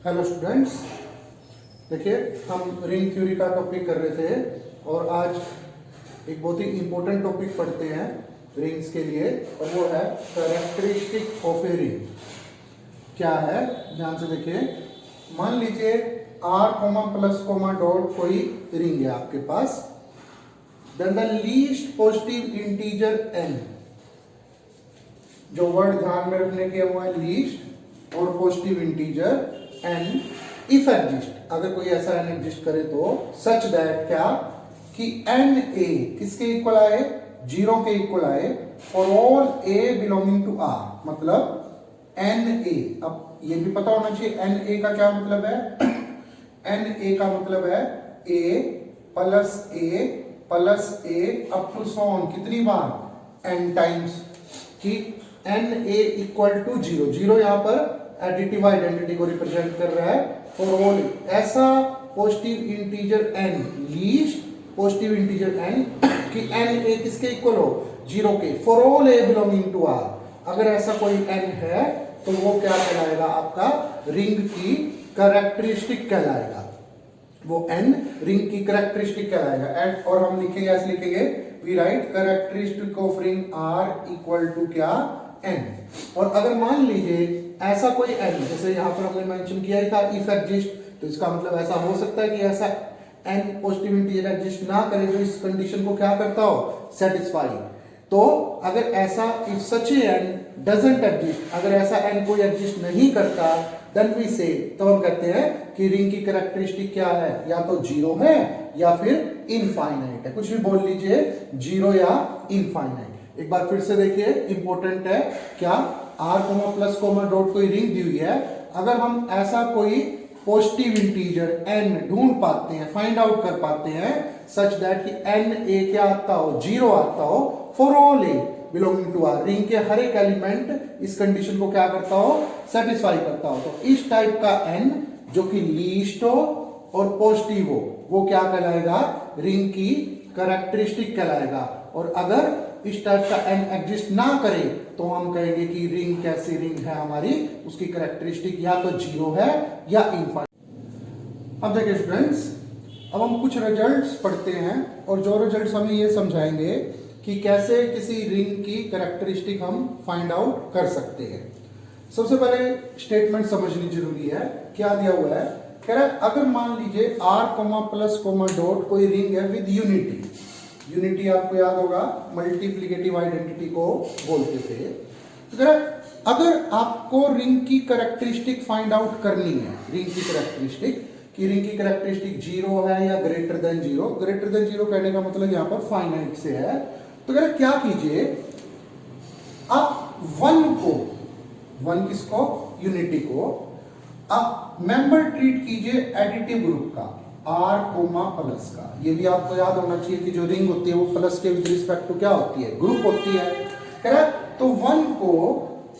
Hello students, देखिए हम ring theory का टॉपिक कर रहे थे और आज एक बहुत ही इम्पोर्टेंट टॉपिक पढ़ते हैं रिंग्स के लिए और वो है कैरेक्टरिस्टिक ऑफ ए रिंग। क्या है, ध्यान से देखिए। मान लीजिए R comma plus comma dot कोई रिंग है आपके पास, then the least positive integer n, जो वर्ड ध्यान में रखने के वो है लीस्ट और positive integer n if exist, अगर कोई ऐसा एन एग्जिस्ट करे तो सच दैट क्या कि एन ए किसके इक्वल आए, जीरो के इक्वल आए for all A belonging to R. मतलब एन ए, अब ये भी पता होना चाहिए एन ए का क्या मतलब है। एन ए का मतलब है a plus a up to सॉन, कितनी बार, एन टाइम्स, कि N a equal to zero. Zero यहां पर एडिटिव आइडेंटिटी को रिप्रेजेंट कर रहा है फॉर ऑल ऐसा positive integer n, least positive integer n, कि एन ए किसके इक्वल हो, जीरो के, for all A belonging to R. अगर ऐसा कोई एन है तो वो क्या कहलाएगा, आपका रिंग की कैरेक्टरिस्टिक कहलाएगा। वो एन रिंग की कैरेक्टरिस्टिक कहलाएगा। एंड और हम लिखेंगे, ऐसे लिखेंगे, we write characteristic of ring R equal to क्या, एन। और अगर मान लीजिए ऐसा कोई एन, जैसे यहां पर हमने मेंशन किया ही था इफ एग्जिस्ट, तो इसका मतलब ऐसा हो सकता है कि ऐसा एन पॉजिटिव इंटीजर एग्जिस्ट ना करे जो इस कंडीशन को क्या करता हो, सेटिस्फाई। तो अगर ऐसा if such an doesn't exist, अगर ऐसा एन कोई एग्जिस्ट नहीं करता, देन वी से, तो हम कहते हैं कि रिंग की कैरेक्टरिस्टिक क्या है, या तो जीरो है या फिर इनफाइनाइट है। कुछ भी बोल लीजिए, जीरो या इनफाइनाइट। एक बार फिर से देखिए, इंपॉर्टेंट है क्या, R comma plus comma dot कोई रिंग दी हुई है, अगर हम ऐसा कोई पॉजिटिव इंटीजर एन ढूंढ पाते हैं, फाइंड आउट कर पाते हैं सच दैट कि एन ए क्या आता हो, जीरो आता हो for all A belonging to R, ring के हर एक एलिमेंट इस कंडीशन को क्या करता हो, सेटिस्फाई करता हो, तो इस टाइप का एन जो कि लीस्ट हो और पॉजिटिव हो, वो क्या कहलाएगा, रिंग की कैरेक्टरिस्टिक कहलाएगा। और अगर इस टाइप का एन एग्जिस्ट ना करे तो हम कहेंगे कि रिंग कैसी रिंग है हमारी, उसकी कैरेक्टरिस्टिक या तो जीरो है या इनफाइनाइट। अब देखिए स्टूडेंट्स, अब हम कुछ रिजल्ट्स पढ़ते हैं और जो रिजल्ट्स हमें ये समझाएंगे कि कैसे किसी रिंग की कैरेक्टरिस्टिक हम फाइंड आउट कर सकते हैं। सबसे पहले स्टेटमेंट समझनी जरूरी है। क्या दिया हुआ है, कह रहा है अगर मान लीजिए R comma plus comma dot कोई रिंग है विद यूनिटी। यूनिटी आपको याद होगा मल्टीप्लिकेटिव आइडेंटिटी को बोलते थे। अगर आपको रिंग की कैरेक्टरिस्टिक फाइंड आउट करनी है, रिंग की कैरेक्टरिस्टिक, कि रिंग की कैरेक्टरिस्टिक जीरो है या greater than zero. Greater than zero कहने का मतलब यहां पर फाइनाइट से है। तो कह रहा क्या कीजिए, आप वन को, वन किसको, यूनिटी को, आप मेंबर ट्रीट कीजिए एडिटिव ग्रुप का, आर कोमा प्लस का। ये भी आपको याद होना चाहिए कि जो रिंग होती है वो प्लस के विद रिस्पेक्ट टू क्या होती है, ग्रुप होती है, करेक्ट। तो वन को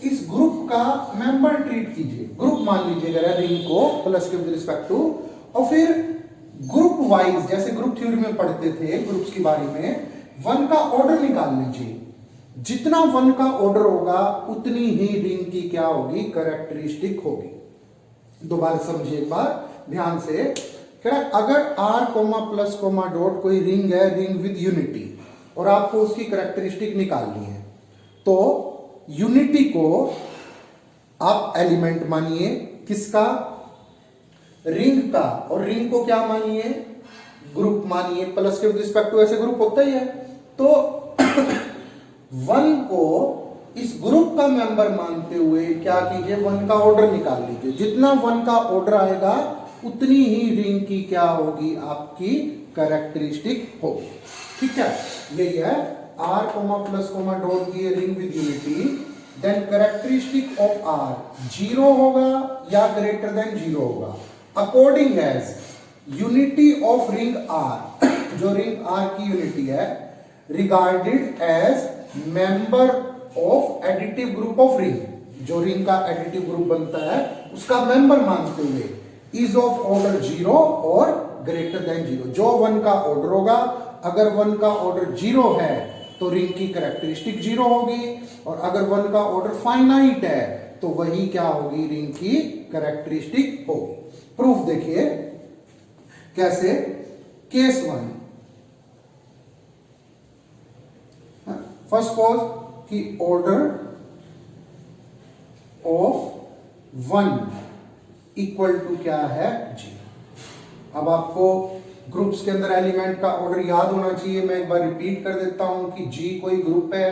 इस ग्रुप का मेंबर ट्रीट कीजिए, ग्रुप मान लीजिए रिंग को प्लस के विद रिस्पेक्ट टू, और फिर ग्रुप वाइज, जैसे ग्रुप थ्योरी में पढ़ते थे ग्रुप्स के बारे में, वन का ऑर्डर निकाल लीजिए। जितना वन का ऑर्डर होगा उतनी ही रिंग की क्या होगी, कैरेक्टरिस्टिक होगी। दोबारा समझिए एक बार ध्यान से। अगर R comma plus comma dot कोई रिंग है, रिंग विद यूनिटी, और आपको उसकी कैरेक्टरिस्टिक निकालनी है, तो यूनिटी को आप एलिमेंट मानिए किसका, रिंग का, और रिंग को क्या मानिए, ग्रुप मानिए, प्लस के विद रिस्पेक्ट टू ऐसे ग्रुप होता ही है। तो वन को इस ग्रुप का मेंबर मानते हुए क्या कीजिए, वन का ऑर्डर निकाल लीजिए। जितना वन का ऑर्डर आएगा उतनी ही रिंग की क्या होगी, आपकी कैरेक्टरिस्टिक होगी। ठीक है, यही है R comma plus comma dot की ring with unity, then characteristic of R zero होगा या ग्रेटर देन जीरो होगा according as unity of ring R, जो रिंग आर की यूनिटी है, regarded as member of additive group of ring, जो ring का additive group बनता है उसका मेंबर मानते हुए, इज ऑफ ऑर्डर जीरो और ग्रेटर देन जीरो। जो वन का ऑर्डर होगा, अगर वन का ऑर्डर जीरो है तो रिंग की कैरेक्टरिस्टिक जीरो होगी, और अगर वन का ऑर्डर फाइनाइट है तो वही क्या होगी, रिंग की कैरेक्टरिस्टिक होगी। प्रूफ देखिए कैसे। केस 1, फर्स्ट सपोज कि ऑर्डर ऑफ 1 इक्वल टू क्या है, जी। अब आपको ग्रुप्स के अंदर एलिमेंट का ऑर्डर याद होना चाहिए। मैं एक बार रिपीट कर देता हूं कि जी कोई ग्रुप है,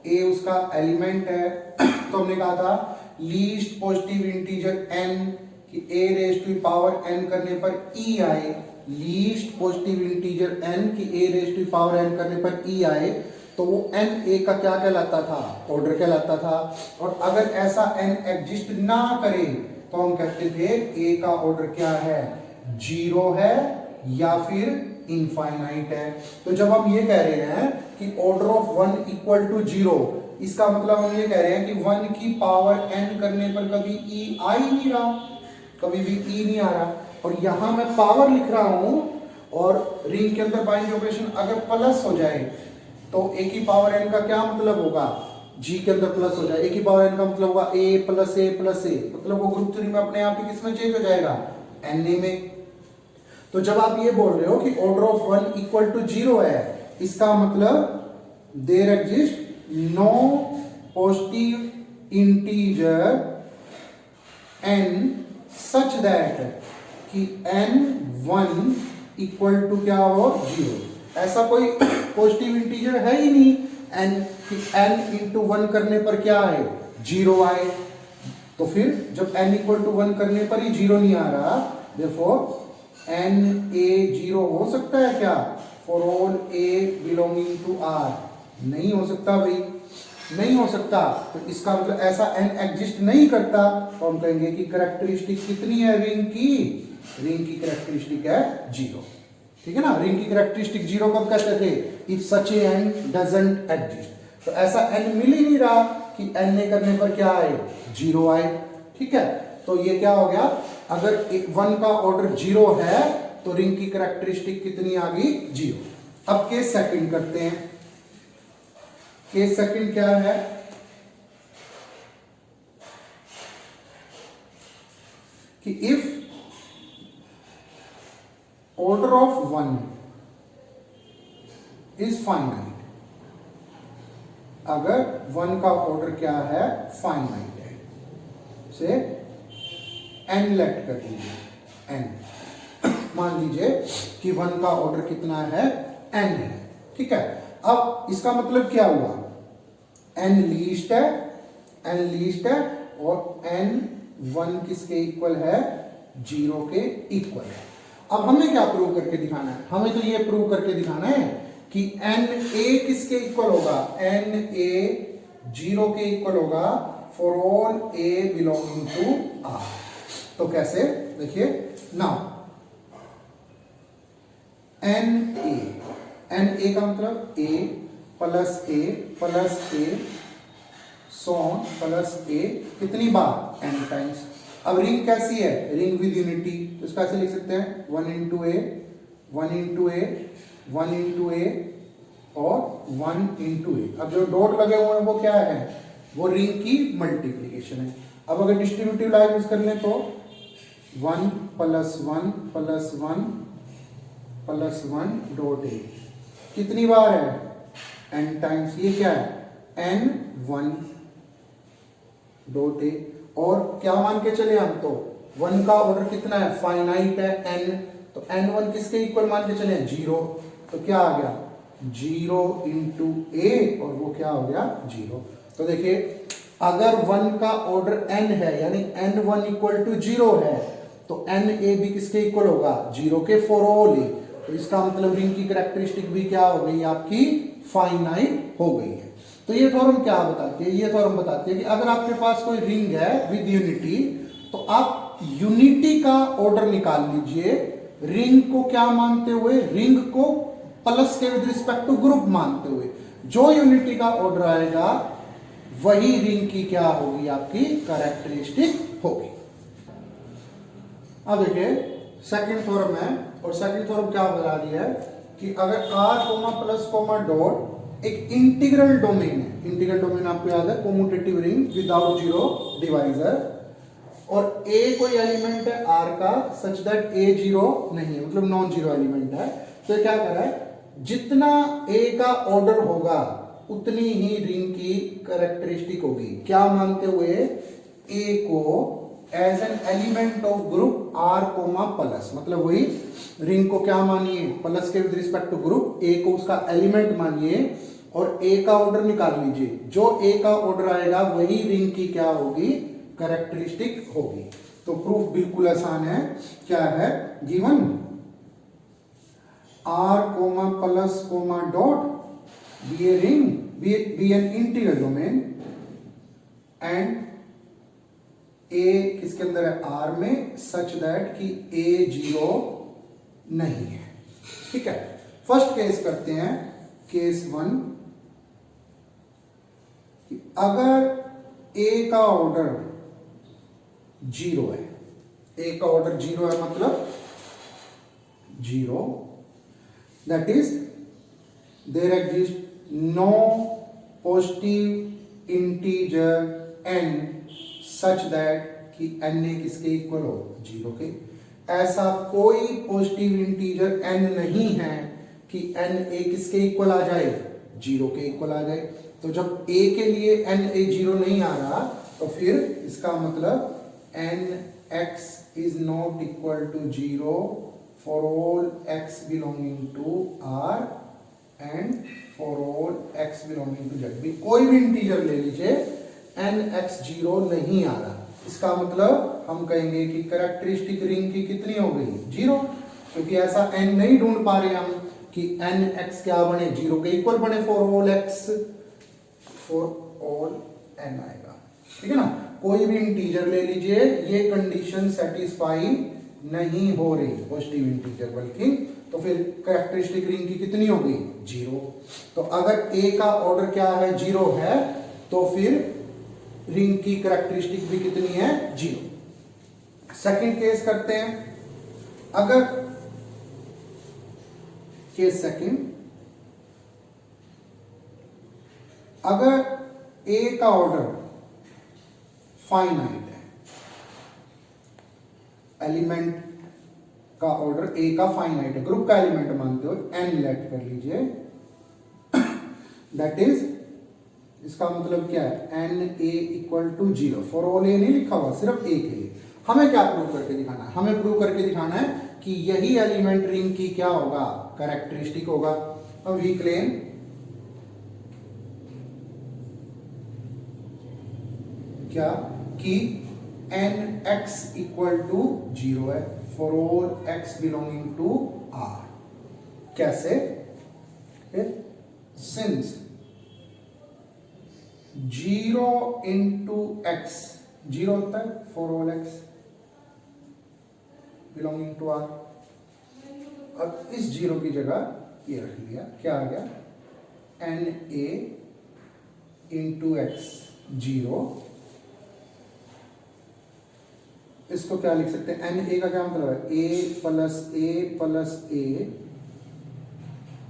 ए उसका एलिमेंट है। तो हमने कहा था लीस्ट पॉजिटिव इंटीजर n कि a raise to power n करने पर e आए, लीस्ट पॉजिटिव इंटीजर n कि a raise to power n करने पर e आए, तो वो n a का क्या कहलाता था, ऑर्डर कहलाता था। और अगर ऐसा n एग्जिस्ट ना करे तो हम कहते थे a का ऑर्डर क्या है, 0 है या फिर इनफाइनाइट है। तो जब हम ये कह रहे हैं कि ऑर्डर ऑफ 1 इक्वल टू 0, इसका मतलब हम ये कह रहे हैं कि 1 की पावर n करने पर कभी e आ ही नहीं रहा, कभी भी e नहीं आ रहा। और यहां मैं पावर लिख रहा हूं और रिंग के अंदर बाइनरी ऑपरेशन अगर प्लस हो जाए तो a की पावर n का क्या मतलब होगा, g के अंदर प्लस हो जाए, a की पावर n का मतलब होगा a plus a plus a, मतलब वो ग्रुप 3 में अपने आप ही किसमें चेंज हो जाएगा, na में। तो जब आप ये बोल रहे हो कि ऑर्डर ऑफ 1 इक्वल टू 0 है, इसका मतलब there exist no positive integer n such that कि n1 इक्वल टू क्या हो, 0। ऐसा कोई पॉजिटिव इंटीजर है ही नहीं n कि n इंटू 1 करने पर क्या आए, 0 आए। तो फिर जब n इक्वल टू 1 करने पर ही 0 नहीं आ रहा, therefore n a 0 हो सकता है क्या, for all a belonging to r, नहीं हो सकता भाई, नहीं हो सकता। तो इसका मतलब ऐसा n एग्जिस्ट नहीं करता। तो हम कहेंगे कि कैरेक्टरिस्टिक कितनी है रिंग की, रिंग की कैरेक्टरिस्टिक है 0। ठीक है ना, रिंग की कैरेक्टरिस्टिक 0 कब कहते थे, if such A n doesn't exist. तो ऐसा n मिल ही नहीं रहा कि n ने करने पर क्या आए, 0 आए। ठीक है, तो ये क्या हो गया, अगर 1 का ऑर्डर 0 है तो रिंग की कैरेक्टरिस्टिक कितनी आ गई, 0। अब केस सेकंड करते हैं। केस सेकंड क्या है, कि if order of 1 is finite, अगर 1 का ऑर्डर क्या है, फाइनाइट है, से n लेट कर लीजिए, n मान लीजिए कि 1 का ऑर्डर कितना है, n है। ठीक है, अब इसका मतलब क्या हुआ, n लीस्ट है, n लीस्ट है और n1 किसके इक्वल है, 0 के इक्वल है। अब हमें क्या प्रूव करके दिखाना है, हमें तो ये प्रूव करके दिखाना है कि na किसके इक्वल होगा, na 0 के इक्वल होगा for all a belonging to r। तो कैसे, देखिए नाउ na का मतलब a plus a so on plus a कितनी बार, n टाइम्स। अब रिंग कैसी है, रिंग विद यूनिटी, तो इसका ऐसे लिख सकते हैं 1 into a 1 into a 1 into a और 1 इंटू a। अब जो डॉट लगे हुए हैं वो क्या है, वो रिंग की मल्टीप्लीकेशन है। अब अगर डिस्ट्रीब्यूटिव लाइन यूज कर लें तो 1 plus 1 plus 1 plus 1 dot a कितनी बार है, n टाइम्स। ये क्या है, n1 डॉट a। और क्या मान के चले हम, तो 1 का ऑर्डर कितना है, फाइनाइट है n, तो n1 किसके इक्वल मान के चले, 0। तो क्या आ गया, 0 इंटू a और वो क्या हो गया, 0। तो देखिए अगर 1 का ऑर्डर n है यानी n1 इक्वल टू 0 है तो na भी किसके इक्वल होगा, 0 के फॉर ऑल a। तो इसका मतलब रिंग की कैरेक्टरिस्टिक भी क्या हो गई आपकी, फाइनाइट हो गई है। तो ये थ्योरम क्या बताती है, ये थ्योरम बताती है कि अगर आपके पास कोई रिंग है विद यूनिटी तो आप यूनिटी का ऑर्डर निकाल लीजिए, रिंग को क्या मानते हुए, रिंग को प्लस के विद रिस्पेक्ट टू ग्रुप मानते हुए, जो यूनिटी का ऑर्डर आएगा वही रिंग की क्या होगी, आपकी कैरेक्टरिस्टिक होगी। अब देखिए सेकंड थ्योरम है, और सेकंड थ्योरम क्या बता रही है कि अगर r comma plus comma dot एक इंटीग्रल डोमेन है। इंटीग्रल डोमेन आपको याद है, commutative ring without zero divisor, और ए कोई एलिमेंट है आर का सच दैट ए जीरो नहीं है, मतलब नॉन जीरो एलिमेंट है। तो क्या कर रहा है, जितना ए का ऑर्डर होगा उतनी ही रिंग की कैरेक्टरिस्टिक होगी। क्या मानते हुए, ए को as an element of group R comma plus, मतलब वही रिंग को क्या मानिए, प्लस के with respect to group, A को उसका एलिमेंट मानिए और ए का ऑर्डर निकाल लीजिए। जो ए का ऑर्डर आएगा वही रिंग की क्या होगी, कैरेक्टरिस्टिक होगी। तो प्रूफ बिल्कुल आसान है। क्या है given, R comma plus comma dot be a ring, be an integral domain, and a किसके अंदर है, आर में, सच दैट कि ए जीरो नहीं है। ठीक है, फर्स्ट केस करते हैं, केस 1, अगर ए का ऑर्डर जीरो है, ए का ऑर्डर जीरो है मतलब zero, that is there exist no positive integer N such that कि एन ए किसके इक्वल हो, जीरो के। ऐसा कोई पॉजिटिव इंटीजर एन नहीं है कि एन ए किसके इक्वल आ जाए, जीरो के इक्वल आ जाए। तो जब ए के लिए एन ए जीरो नहीं आ रहा तो फिर इसका मतलब N X is not equal to zero for all x belonging to R and for all x belonging to Z. भी कोई भी इंटीजर ले लीजिए, एन एक्स जीरो नहीं आ रहा, इसका मतलब हम कहेंगे कि कैरेक्टरिस्टिक रिंग की कितनी हो गई, जीरो। क्योंकि ऐसा एन नहीं ढूंढ पा रहे हम कि एन एक्स क्या बने, जीरो के इक्वल बने for all X, for all N आएगा। ठीक है ना, कोई भी इंटीजर ले लीजिए, ये कंडीशन सेटिस्फाई नहीं हो रही पॉजिटिव इंटीजर, बल्कि तो फिर कैरेक्टरिस्टिक रिंग की कितनी हो गई, जीरो। तो अगर ए का ऑर्डर क्या है, जीरो है, तो फिर रिंग की कैरेक्टरिस्टिक भी कितनी है, जीरो। सेकंड केस करते हैं, अगर केस सेकंड, अगर ए का ऑर्डर फाइनाइट है, एलिमेंट का ऑर्डर ए का फाइनाइट है, ग्रुप का एलिमेंट मानते हो, एन लेट कर लीजिए, दैट इज, इसका मतलब क्या है, n a equal to zero, for all a नहीं लिखा हुआ, सिर्फ ए के लिए। हमें क्या प्रूव करके दिखाना है, हमें प्रूव करके दिखाना है कि यही एलिमेंट रिंग की क्या होगा, कैरेक्टरिस्टिक होगा। अब वी क्लेम क्या कि n x equal to zero है for all x belonging to R. कैसे, since zero into x, zero होता है for all x belonging to R, और इस जीरो की जगह ये रख लिया, क्या आ गया, N A into x zero. इसको क्या लिख सकते हैं, एन ए का क्या मतलब है, ए प्लस ए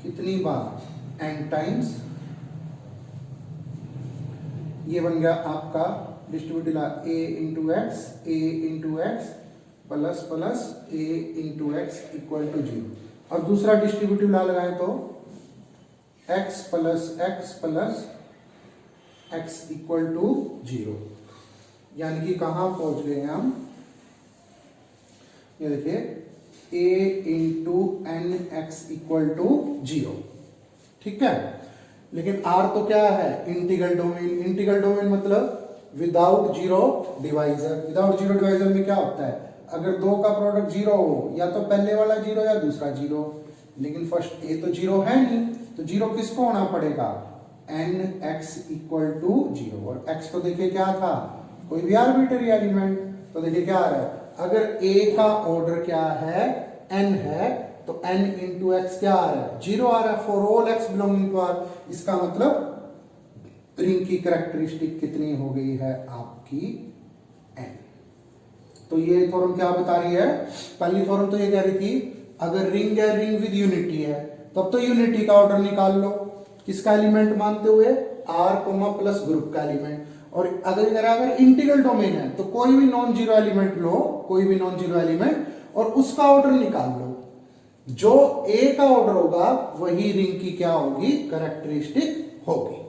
कितनी बार, एन टाइम्स, ये बन गया आपका distributive law, a into x plus plus a into x equal to zero. और दूसरा डिस्ट्रीब्यूटिव ला लगाए तो x plus x equal to zero. यानी कि कहां पहुंच गए हम, ये देखिए, a into n x equal to zero. ठीक है, लेकिन आर तो क्या है, इंटीग्रल डोमेन। इंटीग्रल डोमेन मतलब without zero divisor. Without zero divisor में क्या होता है, अगर दो का प्रोडक्ट जीरो हो, या तो पहले वाला जीरो या दूसरा जीरो, लेकिन फर्स्ट ए तो जीरो है नहीं, तो जीरो किसको होना पड़ेगा, N x equal to zero. और एक्स तो देखिए क्या था, कोई भी आर्बिट्ररी एलिमेंट। तो देखिए क्या आ रहा है, अगर ए का ऑर्डर क्या है, एन है, तो एन इंटू एक्स क्या आ रहा है, जीरो आ रहा है for all x belonging to R. इसका मतलब रिंग की कैरेक्टरिस्टिक कितनी हो गई है आपकी, एन। तो ये थ्योरम क्या बता रही है, पहली थ्योरम तो ये कह रही थी अगर रिंग है, रिंग विद यूनिटी है, तब तो यूनिटी का ऑर्डर निकाल लो। किसका एलिमेंट मानते हुए, आर कोमा प्लस ग्रुप का एलिमेंट। और अगर इंटीग्रल डोमेन है तो कोई भी नॉन जीरो एलिमेंट लो, कोई भी नॉन जीरो एलिमेंट, और उसका ऑर्डर निकाल लो। जो ए का ऑर्डर होगा वही रिंग की क्या होगी, कैरेक्टरिस्टिक होगी।